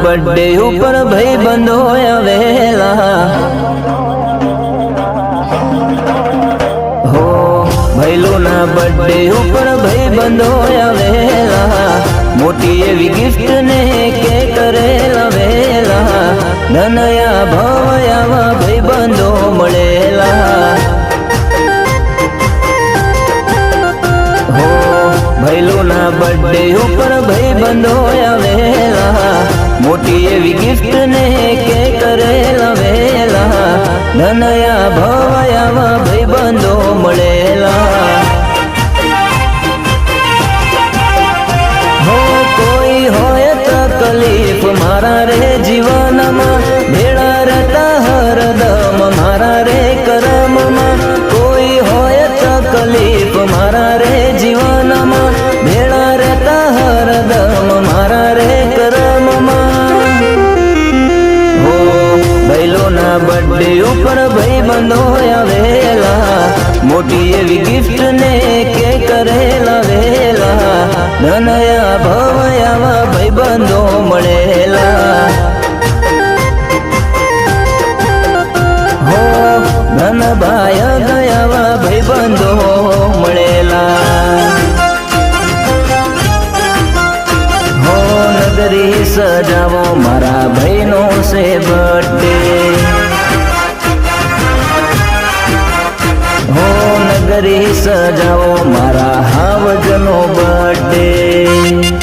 Birthday ऊपर भाई बंधो आवेला हो भैलो ना बर्थडे ऊपर भाई बंधो आवेला मोटी एवी गिफ्ट ने के करेला वेला धनया भवयावा भाई बंधो मळेला हो भैलो ना बर्थडे ऊपर भाई बंधो आवेला मोटी एवी गिफ्ट ने के करेला वेला धनया भवयावा भाई बंधो मळेला हो कोई होय तकलीफ मारा रे जीवन में भेड़ा रहता हरदम मारा रे करम में कोई होय तकलीफ मारा रे जीवन में भेड़ा रहता हरदम मारा रे करम में हो भैलो ना बर्थडे ऊपर भाई बंधो आवेला मोटी एवी गिफ्ट ने के करेला वेला धनया भवयावा भाई बंधो मळेला हो धन भाय गयावा भाई बंधो मळेला हो नगरी सजावो मारा भाईनो से बर्थडे हो नगरी सजाओ मारा हावजनो बर्थडे।